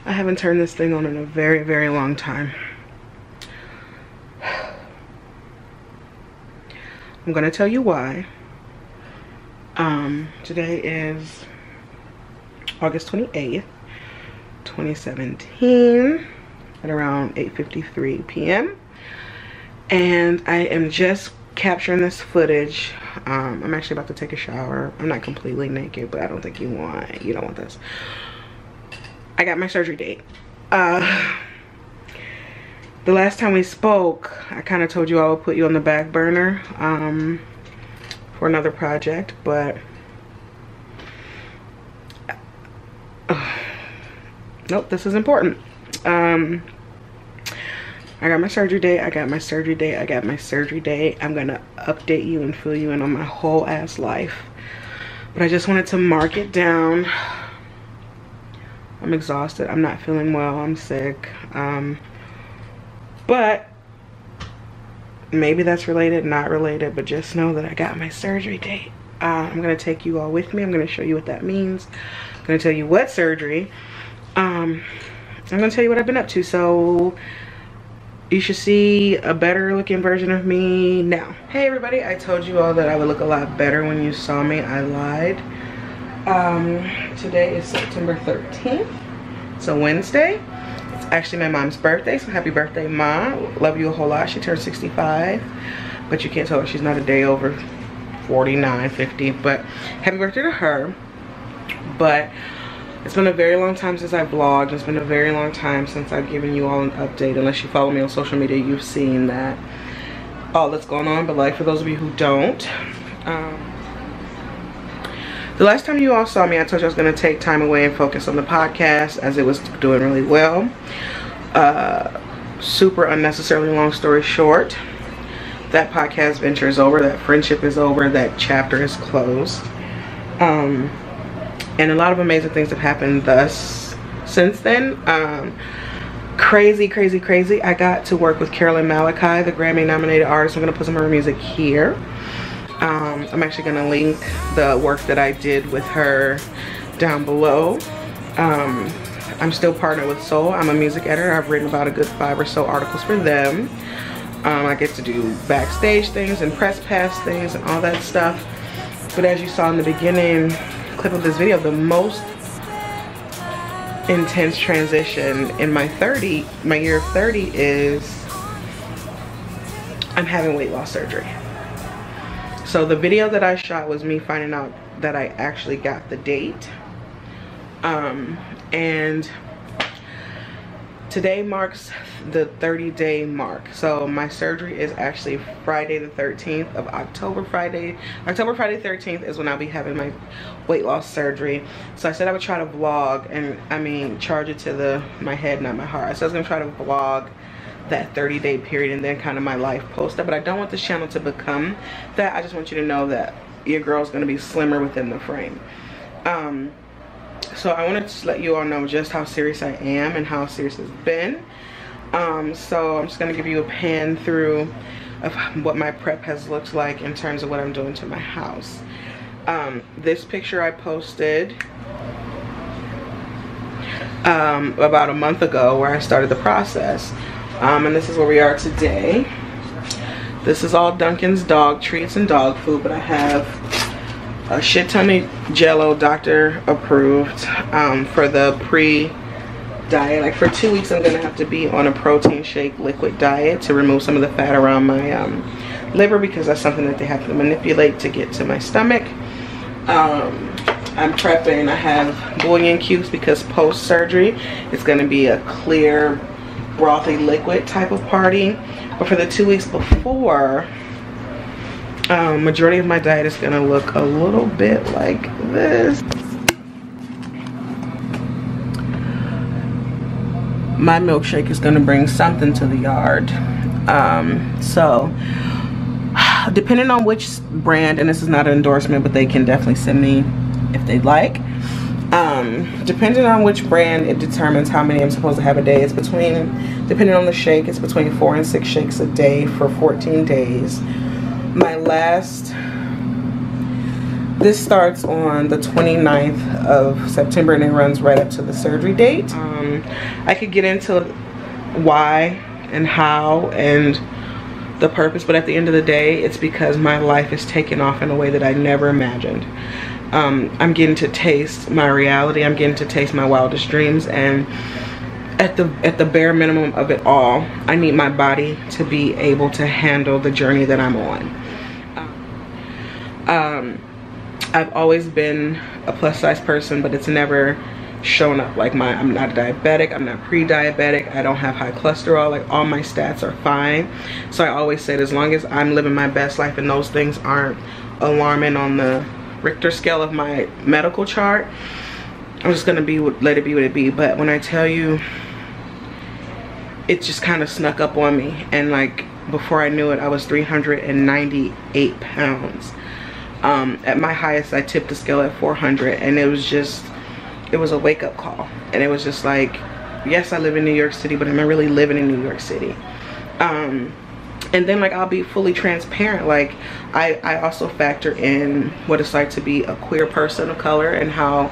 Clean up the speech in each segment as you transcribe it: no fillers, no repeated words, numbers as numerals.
I haven't turned this thing on in a very, very long time. I'm gonna tell you why. Today is August 28th, 2017 at around 8:53 p.m. and I am just capturing this footage. I'm actually about to take a shower. I'm not completely naked, but I don't think you don't want this. I got my surgery date. The last time we spoke, I kind of told you I would put you on the back burner for another project, but nope, this is important. I got my surgery date. I got my surgery date. I got my surgery date. I'm gonna update you and fill you in on my whole ass life, but I just wanted to mark it down. I'm exhausted. I'm not feeling well. I'm sick. But maybe that's related, not related, but just know that I got my surgery date. I'm gonna take you all with me. I'm gonna show you what that means. I'm gonna tell you what surgery. I'm gonna tell you what I've been up to. So you should see a better looking version of me now. Hey everybody, I told you all that I would look a lot better when you saw me. I lied. Today is September 13th. It's a Wednesday. It's actually my mom's birthday, so happy birthday, Mom. Love you a whole lot. She turned 65, but you can't tell her she's not a day over 49, 50, but happy birthday to her. But it's been a very long time since I vlogged. It's been a very long time since I've given you all an update. Unless you follow me on social media, you've seen that all that's going on. But like for those of you who don't, the last time you all saw me, I told you I was going to take time away and focus on the podcast as it was doing really well. Super unnecessarily long story short, that podcast venture is over. That friendship is over. That chapter is closed. And a lot of amazing things have happened since then. Crazy, crazy, crazy. I got to work with Carolyn Malachi, the Grammy nominated artist. I'm going to put some of her music here. I'm actually going to link the work that I did with her down below. I'm still partnered with Soul. I'm a music editor. I've written about a good 5 or so articles for them. I get to do backstage things and press pass things and all that stuff. But as you saw in the beginning clip of this video, the most intense transition in my year of 30 is I'm having weight loss surgery. So the video that I shot was me finding out that I actually got the date. And today marks the 30-day mark. So my surgery is actually Friday the 13th of October. Friday 13th is when I'll be having my weight loss surgery. So I said I would try to vlog, and I mean charge it to my head, not my heart. So I was gonna try to vlog that 30-day period and then kind of my life post that. But I don't want this channel to become that. I just want you to know that your girl's gonna be slimmer within the frame. So I wanted to let you all know just how serious I am and how serious it's been. So I'm just gonna give you a pan through of what my prep has looked like in terms of what I'm doing to my house. This picture I posted about a month ago where I started the process. And this is where we are today. This is all Duncan's dog treats and dog food, but I have a shit ton of Jello, doctor approved, for the pre-diet. Like for 2 weeks I'm gonna have to be on a protein shake liquid diet to remove some of the fat around my liver, because that's something that they have to manipulate to get to my stomach. I'm prepping. I have bouillon cubes because post-surgery it's gonna be a clear brothy liquid type of party. But for the 2 weeks before, majority of my diet is gonna look a little bit like this. My milkshake is gonna bring something to the yard. So depending on which brand, and this is not an endorsement, but they can definitely send me if they'd like. Depending on which brand, it determines how many I'm supposed to have a day. It's between, depending on the shake, it's between 4 and 6 shakes a day for 14 days. My last This starts on the 29th of September and it runs right up to the surgery date. I could get into why and how and the purpose, but at the end of the day, it's because my life is taking off in a way that I never imagined. I'm getting to taste my reality. I'm getting to taste my wildest dreams, and at the bare minimum of it all, I need my body to be able to handle the journey that I'm on. I've always been a plus size person, but it's never shown up. Like I'm not diabetic, I'm not pre-diabetic, I don't have high cholesterol, like all my stats are fine. So I always said, as long as I'm living my best life and those things aren't alarming on the Richter scale of my medical chart, I'm just gonna let it be what it be. But when I tell you, it just kind of snuck up on me, and like before I knew it, I was 398 pounds. At my highest, I tipped the scale at 400, and it was a wake-up call. And it was just like, yes, I live in New York City, but am I really living in New York City? And then, like, I'll be fully transparent. Like, I also factor in what it's like to be a queer person of color, and how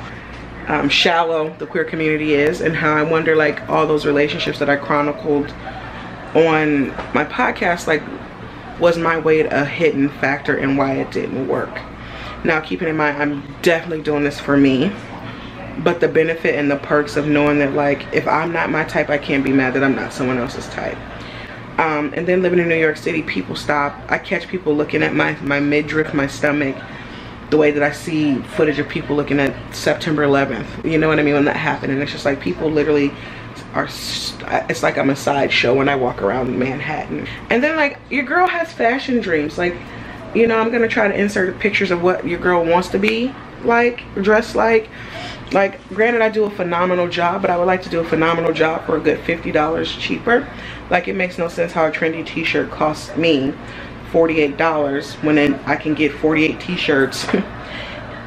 shallow the queer community is, and how I wonder, like, all those relationships that I chronicled on my podcast, like, was my weight a hidden factor in why it didn't work? Now, keeping in mind, I'm definitely doing this for me, but the benefit and the perks of knowing that, like, if I'm not my type, I can't be mad that I'm not someone else's type. And then living in New York City, I catch people looking at my midriff, my stomach, the way that I see footage of people looking at September 11th, you know what I mean, when that happened. And it's just like, people literally it's like I'm a sideshow when I walk around Manhattan. And then, like, your girl has fashion dreams. Like, you know, I'm gonna try to insert pictures of what your girl wants to be like, dressed like. Like, granted, I do a phenomenal job, but I would like to do a phenomenal job for a good $50 cheaper. Like, it makes no sense how a trendy t-shirt costs me $48 when then I can get 48 t-shirts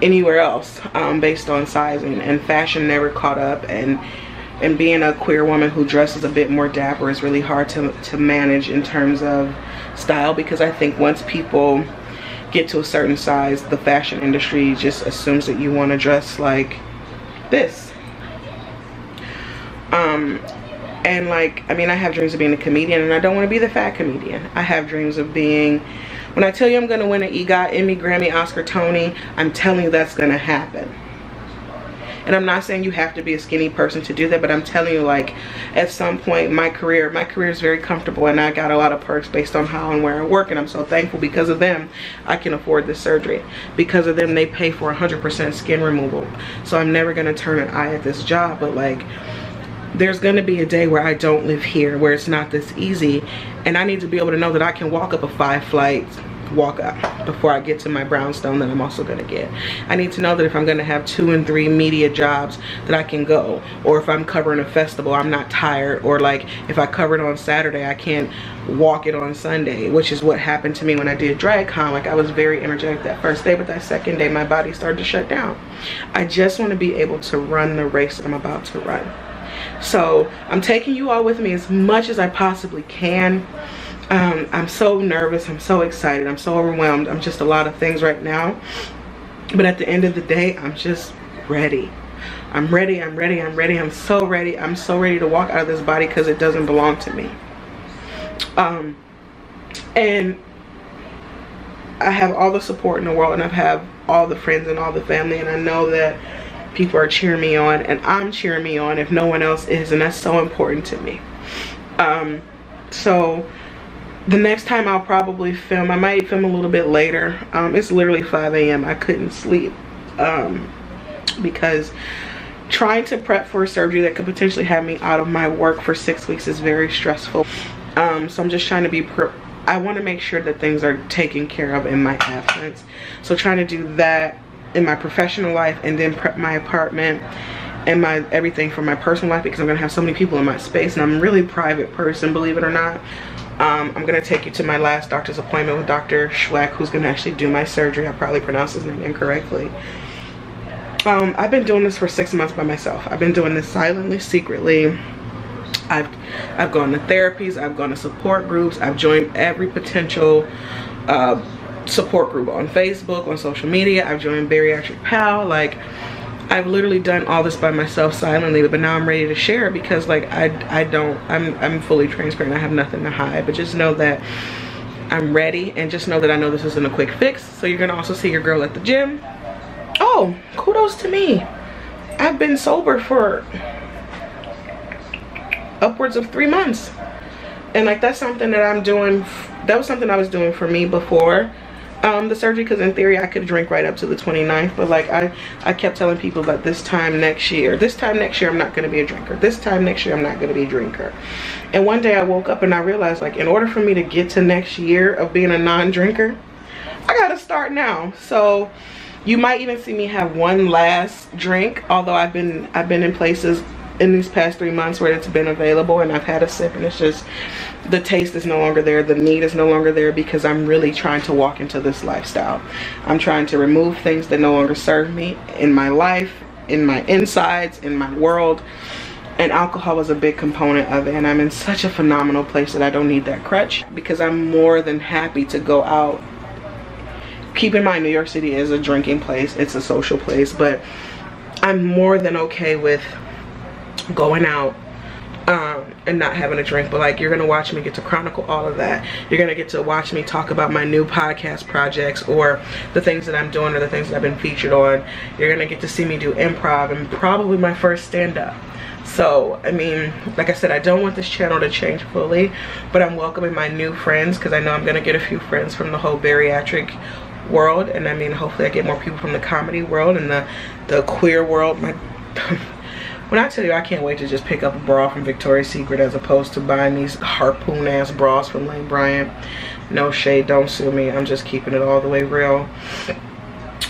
anywhere else, based on sizing. And fashion never caught up, and being a queer woman who dresses a bit more dapper is really hard to manage in terms of style, because I think once people get to a certain size, the fashion industry just assumes that you want to dress like this. And, like, I mean, I have dreams of being a comedian, and I don't want to be the fat comedian. I have dreams of being, when I tell you I'm going to win an EGOT, Emmy, Grammy, Oscar, Tony, I'm telling you that's going to happen. And I'm not saying you have to be a skinny person to do that, but I'm telling you, like, at some point, my career is very comfortable, and I got a lot of perks based on how and where I work, and I'm so thankful. Because of them, I can afford this surgery. Because of them, they pay for 100% skin removal. So I'm never gonna turn an eye at this job, but, like, there's gonna be a day where I don't live here, where it's not this easy, and I need to be able to know that I can walk up a 5 flights, walk up before I get to my brownstone that I'm also gonna get. I need to know that if I'm gonna have 2 and 3 media jobs, that I can go. Or if I'm covering a festival, I'm not tired. Or, like, if I cover it on Saturday, I can't walk it on Sunday, which is what happened to me when I did DragCon. Like, I was very energetic that first day, but that second day my body started to shut down. I just want to be able to run the race I'm about to run. So I'm taking you all with me as much as I possibly can. I'm so nervous, I'm so excited, I'm so overwhelmed. I'm just a lot of things right now, but at the end of the day, I'm just ready. I'm ready, I'm ready, I'm ready, I'm so ready. I'm so ready to walk out of this body, because it doesn't belong to me. And I have all the support in the world, and I have all the friends and all the family, and I know that people are cheering me on, and I'm cheering me on if no one else is, and that's so important to me. So the next time I'll probably film, I might film a little bit later. It's literally 5 a.m. I couldn't sleep, because trying to prep for a surgery that could potentially have me out of my work for 6 weeks is very stressful. So I'm just trying to be I want to make sure that things are taken care of in my absence. So trying to do that in my professional life, and then prep my apartment and my everything for my personal life, because I'm gonna have so many people in my space, and I'm a really private person, believe it or not. I'm gonna take you to my last doctor's appointment with Dr. Schweck, who's gonna actually do my surgery. I probably pronounced his name incorrectly. I've been doing this for 6 months by myself. I've been doing this silently, secretly. I've gone to therapies, I've gone to support groups, I've joined every potential support group on Facebook, on social media. I've joined Bariatric Pal. Like, I've literally done all this by myself silently, but now I'm ready to share it because like I'm fully transparent. I have nothing to hide, but just know that I'm ready, and just know that I know this isn't a quick fix. So you're gonna also see your girl at the gym. Oh, kudos to me. I've been sober for upwards of 3 months. And like, that's something that I'm doing. That was something I was doing for me before the surgery, because in theory I could drink right up to the 29th, but like I kept telling people that this time next year I'm not going to be a drinker. This time next year I'm not going to be a drinker. And one day I woke up and I realized, like, in order for me to get to next year of being a non-drinker, I gotta start now. So you might even see me have one last drink, although I've been in places in these past 3 months where it's been available and I've had a sip, and it's just, the taste is no longer there, the need is no longer there, because I'm really trying to walk into this lifestyle. I'm trying to remove things that no longer serve me in my life, in my insides, in my world, and alcohol is a big component of it. And I'm in such a phenomenal place that I don't need that crutch, because I'm more than happy to go out. Keep in mind, New York City is a drinking place, it's a social place, but I'm more than okay with going out and not having a drink. But like, you're gonna watch me get to chronicle all of that. You're gonna get to watch me talk about my new podcast projects, or the things that I'm doing, or the things that I've been featured on. You're gonna get to see me do improv, and probably my first stand-up. So I mean, like I said, I don't want this channel to change fully, but I'm welcoming my new friends, because I know I'm gonna get a few friends from the whole bariatric world, and I mean, hopefully I get more people from the comedy world and the queer world. When I tell you, I can't wait to just pick up a bra from Victoria's Secret as opposed to buying these harpoon ass bras from Lane Bryant. No shade, don't sue me, I'm just keeping it all the way real.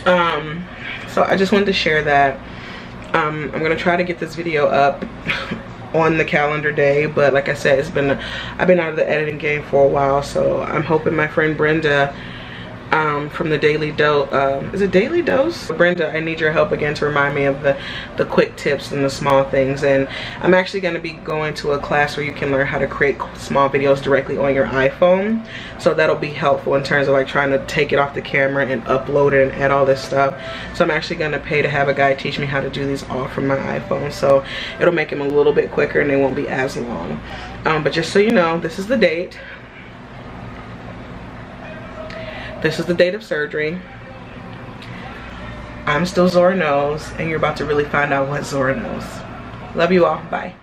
So I just wanted to share that. I'm gonna try to get this video up on the calendar day, but like I said, I've been out of the editing game for a while, so I'm hoping my friend Brenda from the Daily Dose, is it Daily Dose? Brenda, I need your help again to remind me of the quick tips and the small things. And I'm actually going to be going to a class where you can learn how to create small videos directly on your iPhone. So that'll be helpful in terms of like trying to take it off the camera and upload it and add all this stuff. So I'm actually going to pay to have a guy teach me how to do these all from my iPhone. So it'll make them a little bit quicker and they won't be as long. But just so you know, this is the date. This is the date of surgery. I'm still Zora Knows, and you're about to really find out what Zora knows. Love you all. Bye.